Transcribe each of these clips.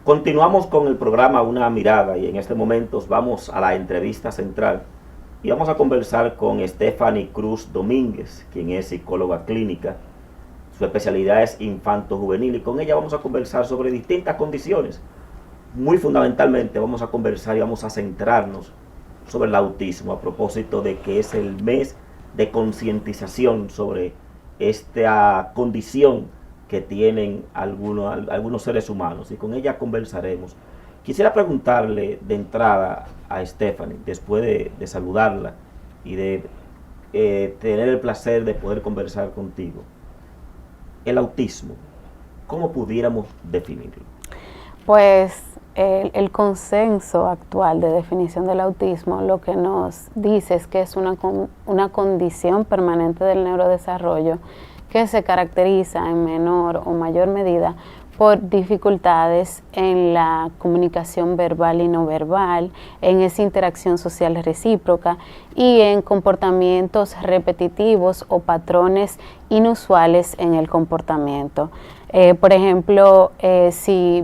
Continuamos con el programa Una Mirada y en este momento vamos a la entrevista central y vamos a conversar con Stephanie Cruz Domínguez, quien es psicóloga clínica. Su especialidad es infanto-juvenil y con ella vamos a conversar sobre distintas condiciones. Muy fundamentalmente vamos a conversar y vamos a centrarnos sobre el autismo a propósito de que es el mes de concientización sobre esta condición que tienen algunos seres humanos y con ella conversaremos. Quisiera preguntarle de entrada a Stephanie, después de saludarla y de tener el placer de poder conversar contigo, el autismo, ¿cómo pudiéramos definirlo? Pues el consenso actual de definición del autismo lo que nos dice es que es una condición permanente del neurodesarrollo que se caracteriza en menor o mayor medida por dificultades en la comunicación verbal y no verbal, en esa interacción social recíproca y en comportamientos repetitivos o patrones inusuales en el comportamiento. Por ejemplo, si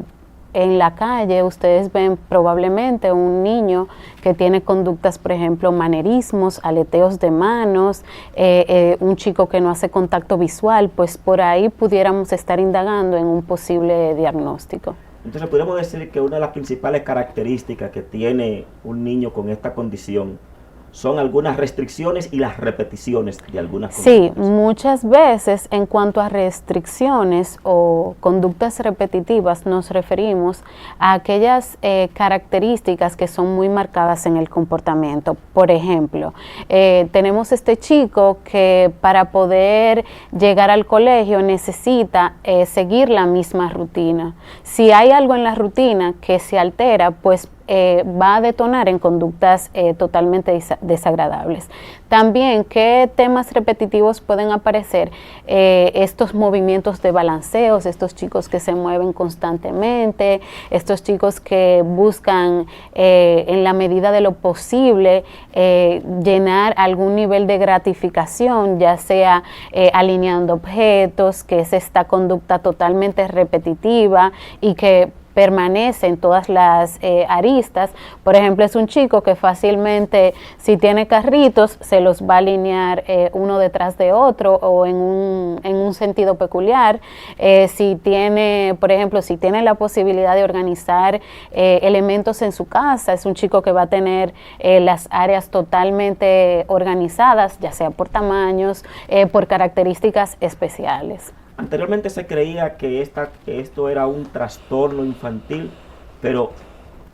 en la calle ustedes ven probablemente un niño que tiene conductas, por ejemplo, manerismos, aleteos de manos, un chico que no hace contacto visual, pues por ahí pudiéramos estar indagando en un posible diagnóstico. Entonces podríamos decir que una de las principales características que tiene un niño con esta condición son algunas restricciones y las repeticiones de algunas conductas. Sí, muchas veces en cuanto a restricciones o conductas repetitivas nos referimos a aquellas características que son muy marcadas en el comportamiento. Por ejemplo, tenemos este chico que para poder llegar al colegio necesita seguir la misma rutina. Si hay algo en la rutina que se altera, pues va a detonar en conductas totalmente desagradables. También, ¿qué temas repetitivos pueden aparecer? Estos movimientos de balanceos, estos chicos que se mueven constantemente, estos chicos que buscan en la medida de lo posible llenar algún nivel de gratificación, ya sea alineando objetos, que es esta conducta totalmente repetitiva y que permanece en todas las aristas. Por ejemplo, es un chico que fácilmente, si tiene carritos, se los va a alinear uno detrás de otro o en un sentido peculiar. Si tiene, por ejemplo, si tiene la posibilidad de organizar elementos en su casa, es un chico que va a tener las áreas totalmente organizadas, ya sea por tamaños, por características especiales. Anteriormente se creía que esto era un trastorno infantil, pero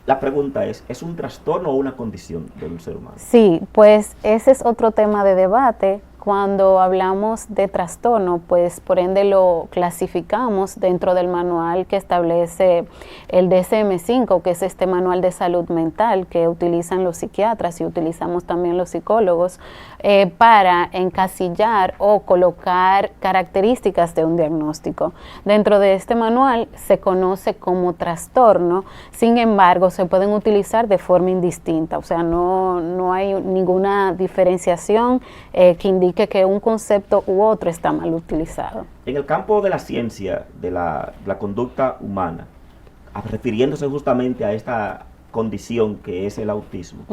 la pregunta ¿es un trastorno o una condición de un ser humano? Sí, pues ese es otro tema de debate. Cuando hablamos de trastorno, pues por ende lo clasificamos dentro del manual que establece el DSM-5, que es este manual de salud mental que utilizan los psiquiatras y utilizamos también los psicólogos para encasillar o colocar características de un diagnóstico. Dentro de este manual se conoce como trastorno, sin embargo se pueden utilizar de forma indistinta, o sea, no hay ninguna diferenciación que indique que un concepto u otro está mal utilizado. En el campo de la ciencia, de la conducta humana, refiriéndose justamente a esta condición que es el autismo,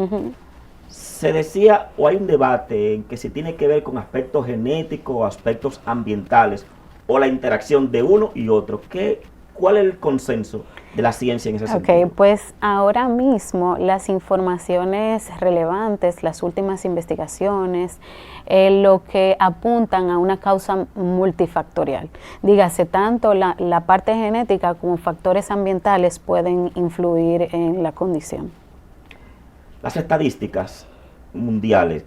se decía o hay un debate en que se tiene que ver con aspectos genéticos o aspectos ambientales o la interacción de uno y otro. ¿Cuál es el consenso de la ciencia en ese sentido? Ok, pues ahora mismo las informaciones relevantes, las últimas investigaciones, lo que apuntan a una causa multifactorial. Dígase, tanto la parte genética como factores ambientales pueden influir en la condición. Las estadísticas mundiales,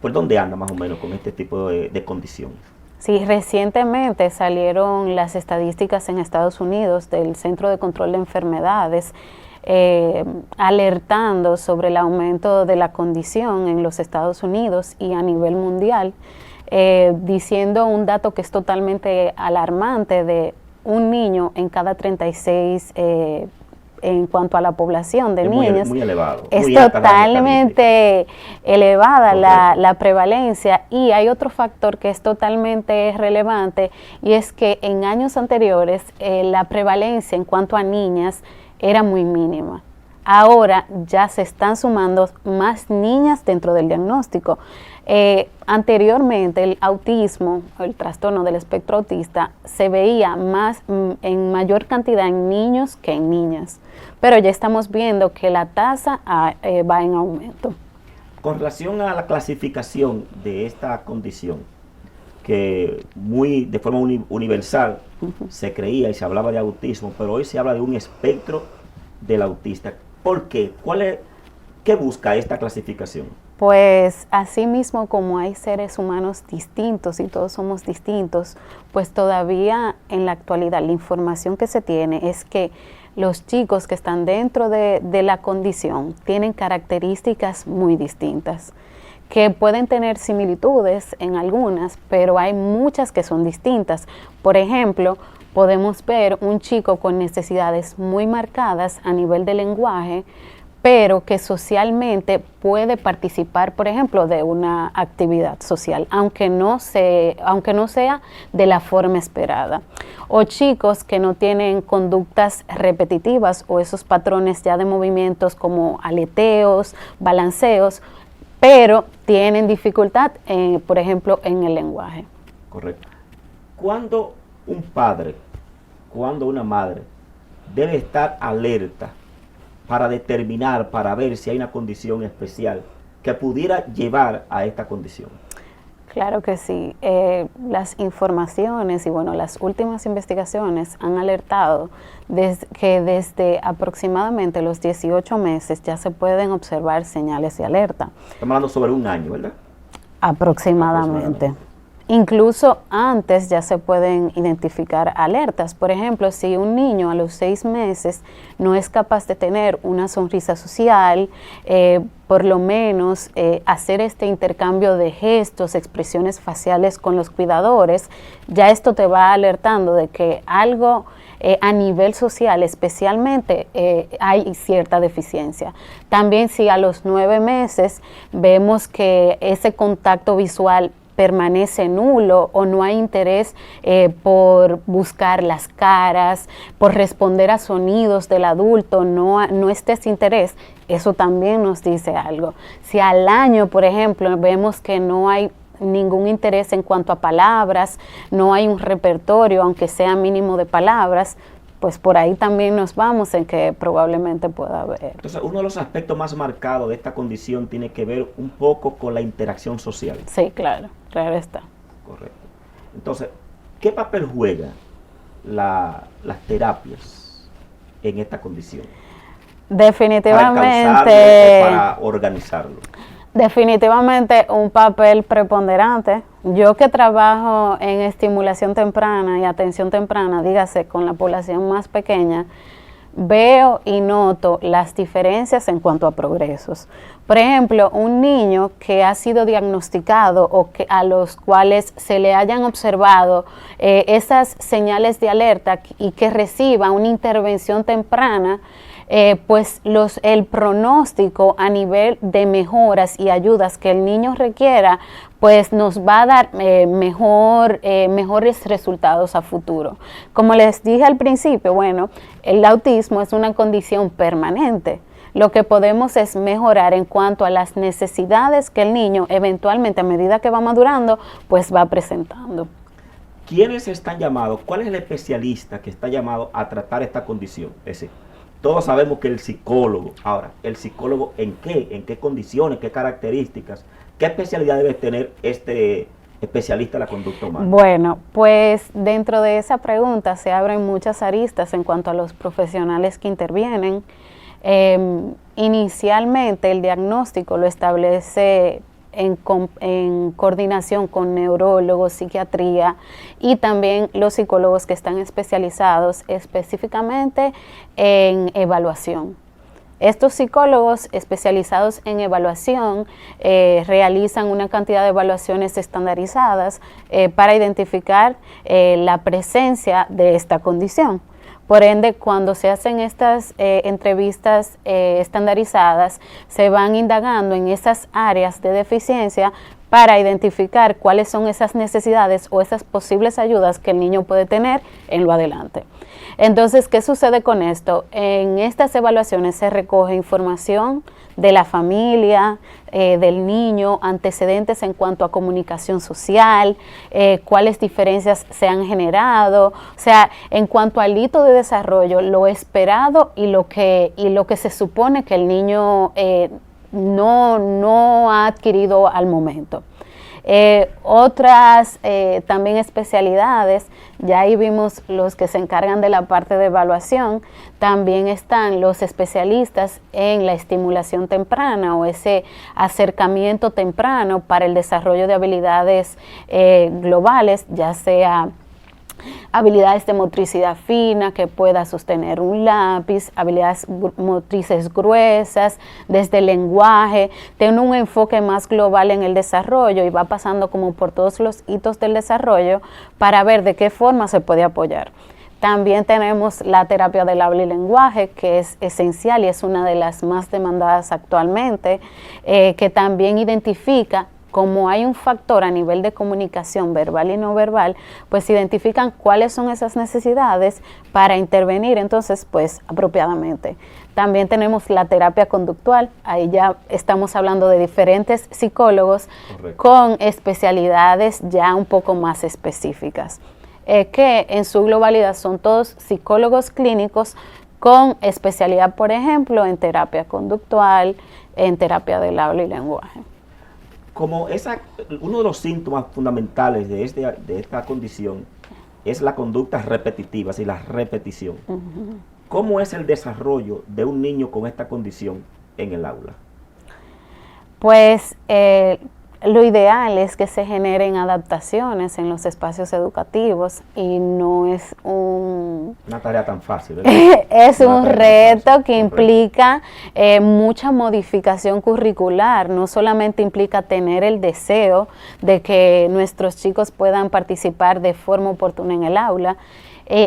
¿por dónde anda más o menos con este tipo de condición? Sí, recientemente salieron las estadísticas en Estados Unidos del Centro de Control de Enfermedades alertando sobre el aumento de la condición en los Estados Unidos y a nivel mundial, diciendo un dato que es totalmente alarmante de un niño en cada 36 en cuanto a la población de es niños, muy elevado, es muy alta la totalmente elevada Correcto. la prevalencia. Y hay otro factor que es totalmente relevante, y es que en años anteriores la prevalencia en cuanto a niñas era muy mínima. Ahora ya se están sumando más niñas dentro del diagnóstico. Anteriormente el autismo, el trastorno del espectro autista, se veía más en mayor cantidad en niños que en niñas, pero ya estamos viendo que la tasa va en aumento. Con relación a la clasificación de esta condición, que de forma universal se creía y se hablaba de autismo, pero hoy se habla de un espectro del autista. ¿Por qué? ¿Qué busca esta clasificación? Pues así mismo como hay seres humanos distintos y todos somos distintos, pues todavía en la actualidad la información que se tiene es que los chicos que están dentro de la condición tienen características muy distintas, que pueden tener similitudes en algunas, pero hay muchas que son distintas. Por ejemplo, podemos ver un chico con necesidades muy marcadas a nivel de lenguaje, pero que socialmente puede participar, por ejemplo, de una actividad social, aunque no sea de la forma esperada. O chicos que no tienen conductas repetitivas o esos patrones ya de movimientos como aleteos, balanceos, pero tienen dificultad, por ejemplo, en el lenguaje. Correcto. ¿Cuándo un padre, cuando una madre debe estar alerta para determinar, para ver si hay una condición especial que pudiera llevar a esta condición? Claro que sí. Las informaciones y bueno, las últimas investigaciones han alertado que desde aproximadamente los 18 meses ya se pueden observar señales de alerta. Estamos hablando sobre un año, ¿verdad? Aproximadamente. Incluso antes ya se pueden identificar alertas. Por ejemplo, si un niño a los 6 meses no es capaz de tener una sonrisa social, por lo menos hacer este intercambio de gestos, expresiones faciales con los cuidadores, ya esto te va alertando de que algo a nivel social especialmente hay cierta deficiencia. También si a los 9 meses vemos que ese contacto visual permanece nulo o no hay interés por buscar las caras, por responder a sonidos del adulto, no está ese interés, eso también nos dice algo. Si al año, por ejemplo, vemos que no hay ningún interés en cuanto a palabras, no hay un repertorio, aunque sea mínimo de palabras, pues por ahí también nos vamos en que probablemente pueda haber. Entonces, uno de los aspectos más marcados de esta condición tiene que ver un poco con la interacción social. Sí, claro está. Correcto. Entonces, ¿qué papel juega las terapias en esta condición? Definitivamente. Para organizarlo. Definitivamente un papel preponderante. Yo que trabajo en estimulación temprana y atención temprana, dígase con la población más pequeña, veo y noto las diferencias en cuanto a progresos. Por ejemplo, un niño que ha sido diagnosticado o que a los cuales se le hayan observado esas señales de alerta y que reciba una intervención temprana, pues el pronóstico a nivel de mejoras y ayudas que el niño requiera, pues nos va a dar mejores resultados a futuro. Como les dije al principio, bueno, el autismo es una condición permanente. Lo que podemos es mejorar en cuanto a las necesidades que el niño eventualmente a medida que va madurando, pues va presentando. ¿Quiénes están llamados? ¿Cuál es el especialista que está llamado a tratar esta condición? Es decir, todos sabemos que el psicólogo, ahora, ¿el psicólogo en qué? ¿En qué condiciones? ¿Qué características? ¿Qué especialidad debe tener este especialista de la conducta humana? Bueno, pues dentro de esa pregunta se abren muchas aristas en cuanto a los profesionales que intervienen. Inicialmente el diagnóstico lo establece en coordinación con neurólogos, psiquiatría y también los psicólogos que están especializados específicamente en evaluación. Estos psicólogos especializados en evaluación realizan una cantidad de evaluaciones estandarizadas para identificar la presencia de esta condición. Por ende, cuando se hacen estas entrevistas estandarizadas, se van indagando en esas áreas de deficiencia para identificar cuáles son esas necesidades o esas posibles ayudas que el niño puede tener en lo adelante. Entonces, ¿qué sucede con esto? En estas evaluaciones se recoge información de la familia, del niño, antecedentes en cuanto a comunicación social, cuáles diferencias se han generado, o sea, en cuanto al hito de desarrollo, lo esperado y lo que se supone que el niño no ha adquirido al momento. Otras también especialidades, ya ahí vimos los que se encargan de la parte de evaluación, también están los especialistas en la estimulación temprana o ese acercamiento temprano para el desarrollo de habilidades globales, ya sea habilidades de motricidad fina, que pueda sostener un lápiz, habilidades motrices gruesas, desde el lenguaje, tiene un enfoque más global en el desarrollo y va pasando como por todos los hitos del desarrollo para ver de qué forma se puede apoyar. También tenemos la terapia del habla y lenguaje, que es esencial y es una de las más demandadas actualmente, que también identifica, como hay un factor a nivel de comunicación verbal y no verbal, pues identifican cuáles son esas necesidades para intervenir entonces pues apropiadamente. También tenemos la terapia conductual, ahí ya estamos hablando de diferentes psicólogos. Correcto. Con especialidades ya un poco más específicas, que en su globalidad son todos psicólogos clínicos con especialidad, por ejemplo, en terapia conductual, en terapia del habla y lenguaje. Como uno de los síntomas fundamentales de esta condición es la conducta repetitiva, y la repetición. Uh-huh. ¿Cómo es el desarrollo de un niño con esta condición en el aula? Pues lo ideal es que se generen adaptaciones en los espacios educativos y no es una tarea tan fácil, ¿verdad? Es un reto que implica mucha modificación curricular, no solamente implica tener el deseo de que nuestros chicos puedan participar de forma oportuna en el aula,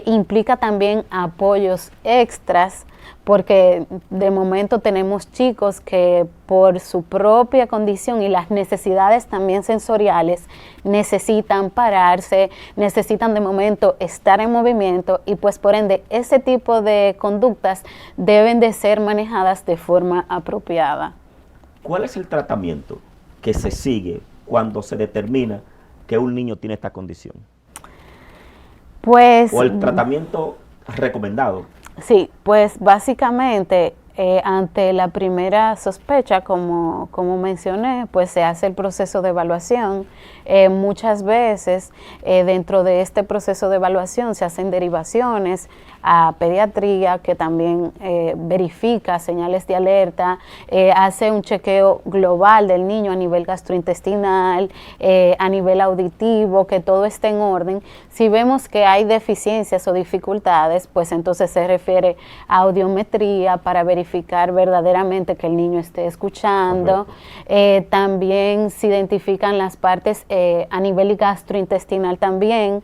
implica también apoyos extras, porque de momento tenemos chicos que por su propia condición y las necesidades también sensoriales necesitan pararse, necesitan de momento estar en movimiento y pues por ende ese tipo de conductas deben de ser manejadas de forma apropiada. ¿Cuál es el tratamiento que se sigue cuando se determina que un niño tiene esta condición? Pues, ¿o el tratamiento recomendado? Sí, pues básicamente ante la primera sospecha, como mencioné, pues se hace el proceso de evaluación. Muchas veces dentro de este proceso de evaluación se hacen derivaciones a pediatría, que también verifica señales de alerta, hace un chequeo global del niño a nivel gastrointestinal, a nivel auditivo, que todo esté en orden. Si vemos que hay deficiencias o dificultades, pues entonces se refiere a audiometría para verificar verdaderamente que el niño esté escuchando. También se identifican las partes a nivel gastrointestinal también,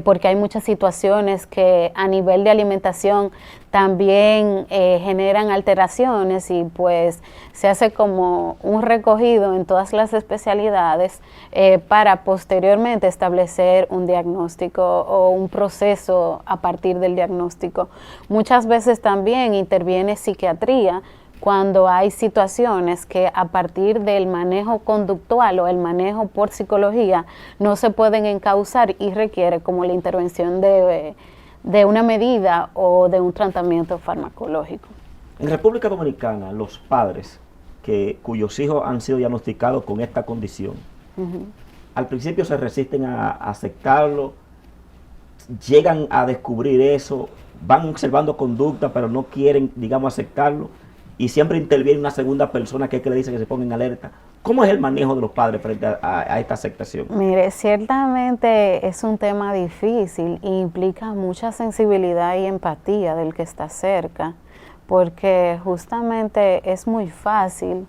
porque hay muchas situaciones que a nivel de alimentación también generan alteraciones y pues se hace como un recogido en todas las especialidades para posteriormente establecer un diagnóstico o un proceso a partir del diagnóstico. Muchas veces también interviene psiquiatría cuando hay situaciones que a partir del manejo conductual o el manejo por psicología no se pueden encauzar y requiere como la intervención de una medida o de un tratamiento farmacológico. En República Dominicana, los padres cuyos hijos han sido diagnosticados con esta condición, al principio se resisten a aceptarlo, llegan a descubrir eso, van observando conducta, pero no quieren, digamos, aceptarlo, y siempre interviene una segunda persona que le dice que se ponga en alerta. ¿Cómo es el manejo de los padres frente a esta aceptación? Mire, ciertamente es un tema difícil e implica mucha sensibilidad y empatía del que está cerca, porque justamente es muy fácil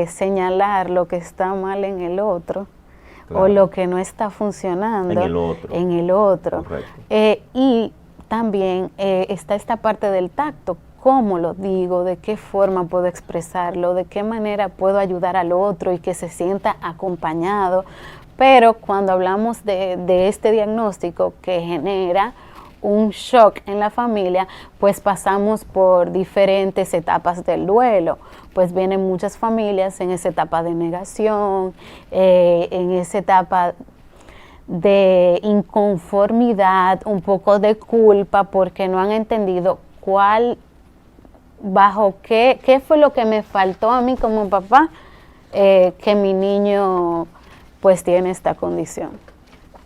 señalar lo que está mal en el otro, claro, o lo que no está funcionando en el otro. Correcto. Y también está esta parte del tacto. ¿Cómo lo digo? ¿De qué forma puedo expresarlo? ¿De qué manera puedo ayudar al otro y que se sienta acompañado? Pero cuando hablamos de este diagnóstico que genera un shock en la familia, pues pasamos por diferentes etapas del duelo. Pues vienen muchas familias en esa etapa de negación, en esa etapa de inconformidad, un poco de culpa, porque no han entendido bajo qué fue lo que me faltó a mí como papá, que mi niño pues tiene esta condición.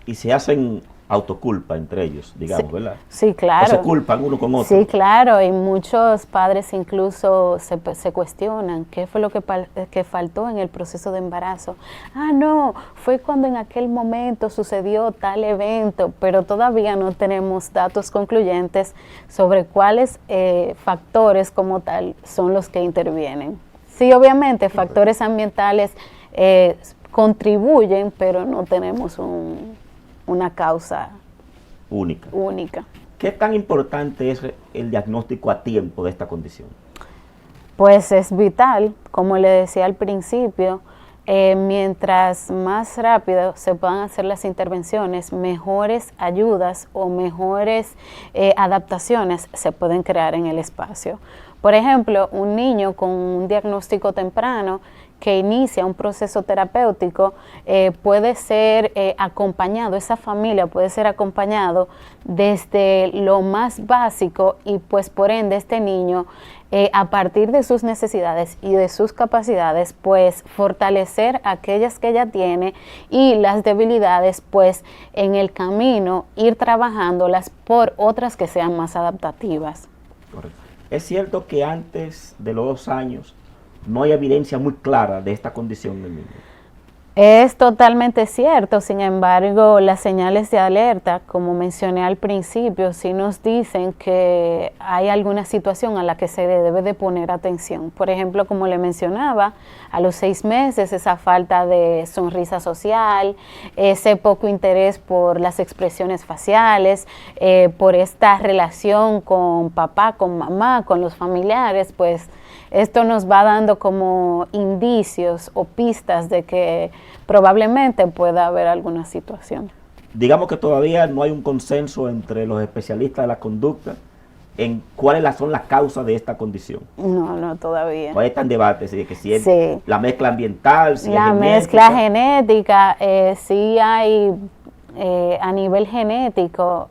Y se hacen autoculpa entre ellos, digamos, Sí, ¿verdad? sí, claro. O se culpan uno con otro. Sí, claro, y muchos padres incluso se cuestionan qué fue lo que faltó en el proceso de embarazo. Ah, no, fue cuando en aquel momento sucedió tal evento, pero todavía no tenemos datos concluyentes sobre cuáles factores como tal son los que intervienen. Sí, obviamente, factores ambientales contribuyen, pero no tenemos una causa única. ¿Qué tan importante es el diagnóstico a tiempo de esta condición? Pues es vital, como le decía al principio, mientras más rápido se puedan hacer las intervenciones, mejores ayudas o mejores adaptaciones se pueden crear en el espacio. Por ejemplo, un niño con un diagnóstico temprano que inicia un proceso terapéutico puede ser acompañado, esa familia puede ser acompañado desde lo más básico y pues por ende este niño a partir de sus necesidades y de sus capacidades pues fortalecer aquellas que ella tiene y las debilidades pues en el camino ir trabajándolas por otras que sean más adaptativas. Correcto. Es cierto que antes de los 2 años no hay evidencia muy clara de esta condición del niño. Es totalmente cierto, sin embargo, las señales de alerta, como mencioné al principio, sí nos dicen que hay alguna situación a la que se debe de poner atención. Por ejemplo, como le mencionaba, a los 6 meses esa falta de sonrisa social, ese poco interés por las expresiones faciales, por esta relación con papá, con mamá, con los familiares, pues esto nos va dando como indicios o pistas de que probablemente pueda haber alguna situación. Digamos que todavía no hay un consenso entre los especialistas de la conducta en cuáles son las causas de esta condición. No, todavía. Todavía están debates de que si es sí. La mezcla ambiental, si la es mezcla genética, sí hay a nivel genético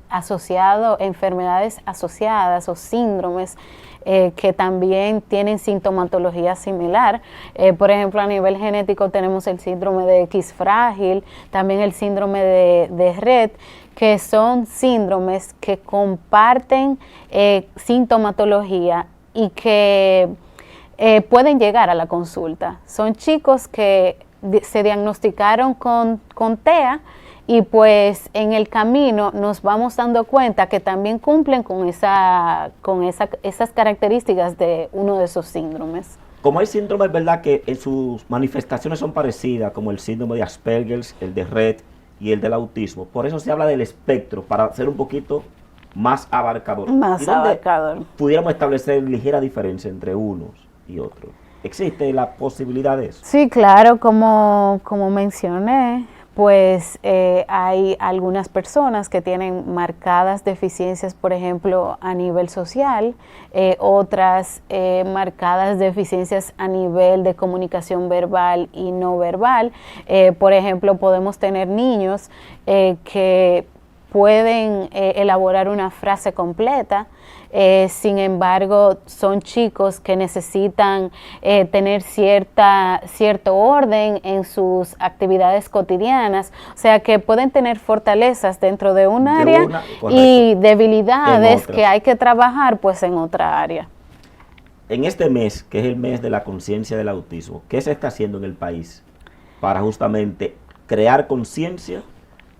asociado, enfermedades asociadas o síndromes que también tienen sintomatología similar. Por ejemplo, a nivel genético tenemos el síndrome de X frágil, también el síndrome de Rett, que son síndromes que comparten sintomatología y que pueden llegar a la consulta. Son chicos que se diagnosticaron con TEA, y pues en el camino nos vamos dando cuenta que también cumplen con esas características de uno de esos síndromes. Como hay síndromes, ¿verdad?, que en sus manifestaciones son parecidas, como el síndrome de Asperger, el de Rett y el del autismo. Por eso se habla del espectro, para ser un poquito más abarcador. Más abarcador. Pudiéramos establecer ligera diferencia entre unos y otros. ¿Existe la posibilidad de eso? Sí, claro, como mencioné, pues hay algunas personas que tienen marcadas deficiencias, por ejemplo, a nivel social, otras marcadas deficiencias a nivel de comunicación verbal y no verbal. Por ejemplo, podemos tener niños que pueden elaborar una frase completa, sin embargo son chicos que necesitan tener cierto orden en sus actividades cotidianas, o sea que pueden tener fortalezas dentro de un área y debilidades que hay que trabajar pues en otra área. En este mes, que es el mes de la conciencia del autismo, ¿qué se está haciendo en el país para justamente crear conciencia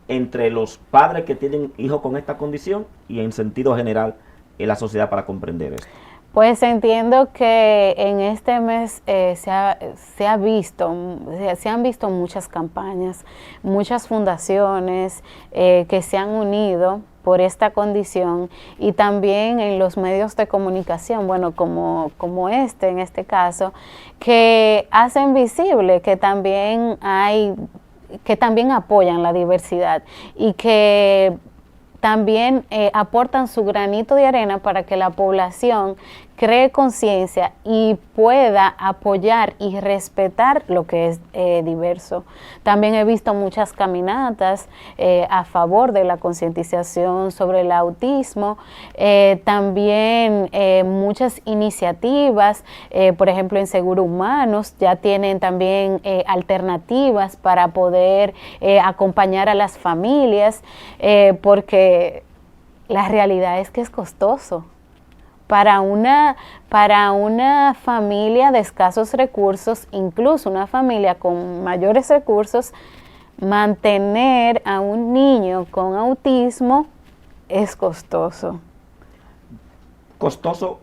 entre los padres que tienen hijos con esta condición y en sentido general en la sociedad para comprender esto? Pues entiendo que en este mes se han visto muchas campañas, muchas fundaciones que se han unido por esta condición, y también en los medios de comunicación, bueno, como en este caso, que hacen visible que también apoyan la diversidad y que también aportan su granito de arena para que la población cree conciencia y pueda apoyar y respetar lo que es diverso. También he visto muchas caminatas a favor de la concientización sobre el autismo, también muchas iniciativas, por ejemplo en Seguro Humanos ya tienen también alternativas para poder acompañar a las familias, porque la realidad es que es costoso. Para una familia de escasos recursos, incluso una familia con mayores recursos, mantener a un niño con autismo es costoso. Costoso,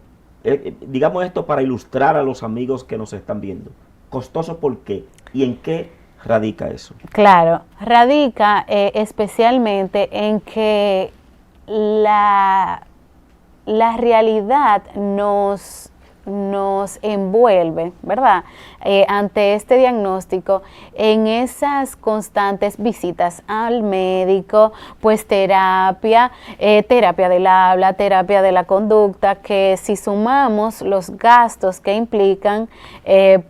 digamos esto para ilustrar a los amigos que nos están viendo. ¿Costoso por qué? ¿Y en qué radica eso? Claro, radica especialmente en que la realidad nos envuelve, ¿verdad? Ante este diagnóstico, en esas constantes visitas al médico, pues terapia del habla, terapia de la conducta, que si sumamos los gastos que implican,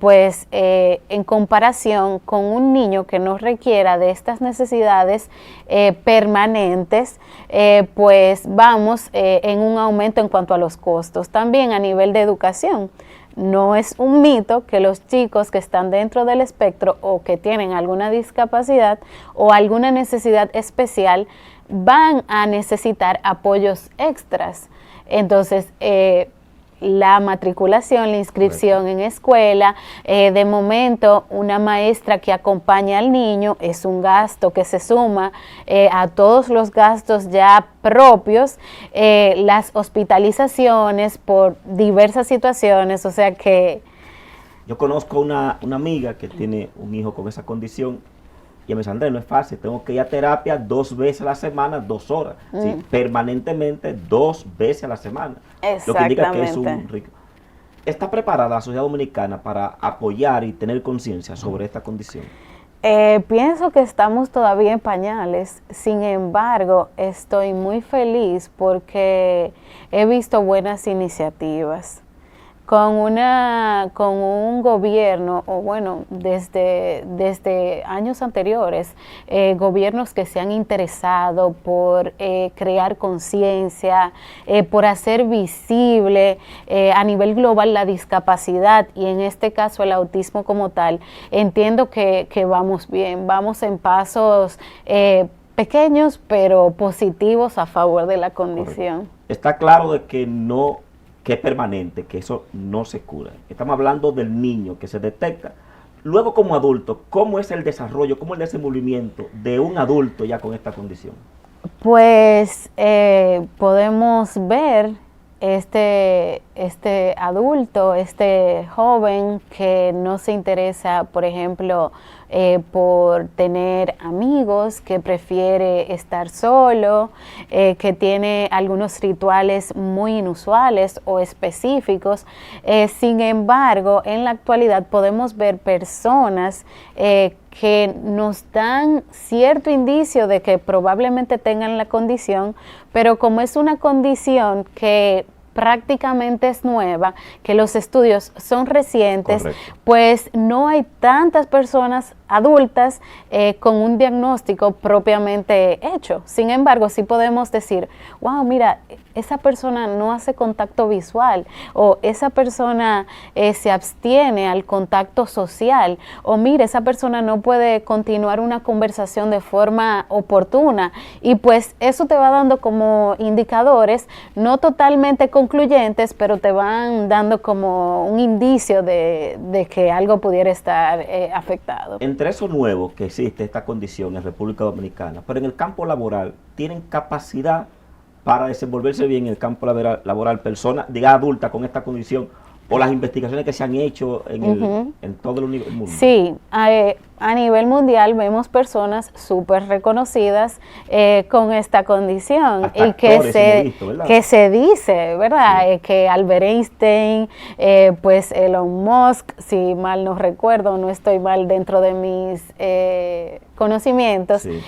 pues en comparación con un niño que no requiera de estas necesidades permanentes, pues vamos en un aumento en cuanto a los costos. También a nivel de educación, no es un mito que los chicos que están dentro del espectro o que tienen alguna discapacidad o alguna necesidad especial van a necesitar apoyos extras. Entonces, la matriculación, la inscripción en escuela, de momento una maestra que acompaña al niño es un gasto que se suma a todos los gastos ya propios, las hospitalizaciones por diversas situaciones, o sea que... Yo conozco una amiga que tiene un hijo con esa condición y me dice, Andrés, no es fácil, tengo que ir a terapia 2 veces a la semana, 2 horas, ¿sí? Permanentemente 2 veces a la semana. Lo que indica que es un rico. ¿Está preparada la sociedad dominicana para apoyar y tener conciencia sobre esta condición? Pienso que estamos todavía en pañales, sin embargo, estoy muy feliz porque he visto buenas iniciativas. Con un gobierno, o bueno, desde años anteriores, gobiernos que se han interesado por crear conciencia, por hacer visible a nivel global la discapacidad y en este caso el autismo como tal. Entiendo que vamos bien, vamos en pasos pequeños pero positivos a favor de la condición. Correcto. Está claro de que es permanente, que eso no se cura. Estamos hablando del niño que se detecta. Luego como adulto, ¿cómo es el desarrollo, cómo es el desenvolvimiento de un adulto ya con esta condición? Pues podemos ver este adulto, este joven que no se interesa, por ejemplo, por tener amigos, que prefiere estar solo, que tiene algunos rituales muy inusuales o específicos. Sin embargo, en la actualidad podemos ver personas que nos dan cierto indicio de que probablemente tengan la condición, pero como es una condición que prácticamente es nueva, que los estudios son recientes, correcto, pues no hay tantas personas adultas con un diagnóstico propiamente hecho. Sin embargo, sí podemos decir, wow, mira, esa persona no hace contacto visual, o esa persona se abstiene al contacto social, o mira, esa persona no puede continuar una conversación de forma oportuna, y pues eso te va dando como indicadores, no totalmente concluyentes, pero te van dando como un indicio de que algo pudiera estar afectado. Entre eso nuevo que existe esta condición en República Dominicana, pero en el campo laboral, ¿tienen capacidad para desenvolverse bien en el campo laboral personas, diga adultas con esta condición, o las investigaciones que se han hecho en todo el mundo. Sí, a nivel mundial vemos personas súper reconocidas con esta condición. Hasta y que que se dice, ¿verdad? Sí. Que Albert Einstein, pues Elon Musk, si mal no recuerdo, no estoy mal dentro de mis conocimientos, Sí.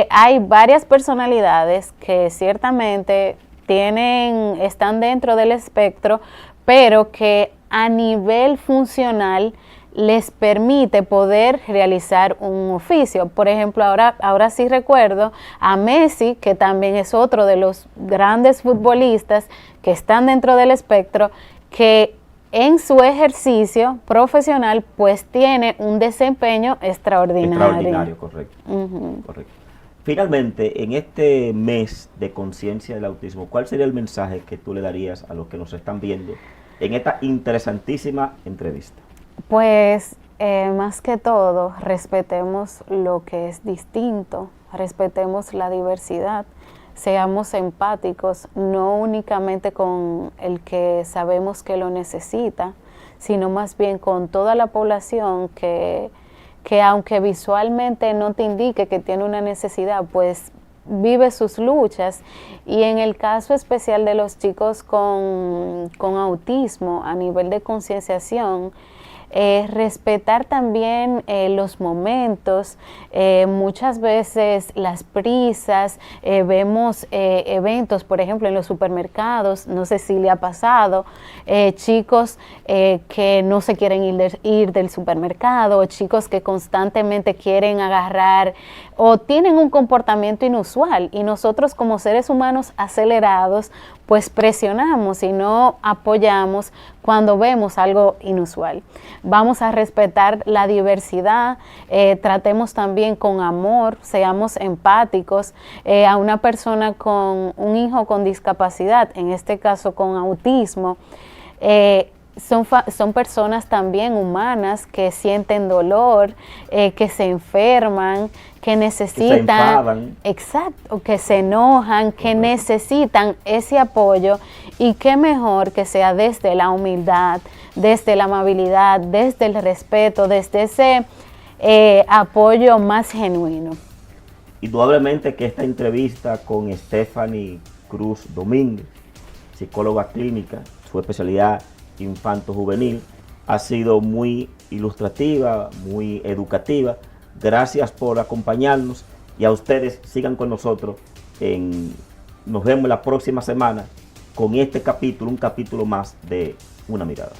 Hay varias personalidades que ciertamente están dentro del espectro, pero que a nivel funcional les permite poder realizar un oficio. Por ejemplo, ahora sí recuerdo a Messi, que también es otro de los grandes futbolistas que están dentro del espectro, que en su ejercicio profesional pues tiene un desempeño extraordinario. Extraordinario, correcto. Correcto. Finalmente, en este mes de conciencia del autismo, ¿cuál sería el mensaje que tú le darías a los que nos están viendo en esta interesantísima entrevista? Pues más que todo, respetemos lo que es distinto, respetemos la diversidad, seamos empáticos, no únicamente con el que sabemos que lo necesita, sino más bien con toda la población que aunque visualmente no te indique que tiene una necesidad, pues vive sus luchas. Y en el caso especial de los chicos con autismo, a nivel de concienciación, respetar también los momentos, muchas veces las prisas, vemos eventos, por ejemplo, en los supermercados, no sé si le ha pasado, chicos que no se quieren ir del supermercado, chicos que constantemente quieren agarrar o tienen un comportamiento inusual, y nosotros como seres humanos acelerados pues presionamos y no apoyamos cuando vemos algo inusual. Vamos a respetar la diversidad, tratemos también con amor, seamos empáticos a una persona con un hijo con discapacidad, en este caso con autismo. Son personas también humanas que sienten dolor, que se enferman, que necesitan, que se enojan, que necesitan ese apoyo, y qué mejor que sea desde la humildad, desde la amabilidad, desde el respeto, desde ese apoyo más genuino. Indudablemente que esta entrevista con Stephanie Cruz Domínguez, psicóloga clínica, su especialidad infanto-juvenil, ha sido muy ilustrativa, muy educativa. Gracias por acompañarnos, y a ustedes sigan con nosotros. Nos vemos la próxima semana con este capítulo, un capítulo más de Una Mirada.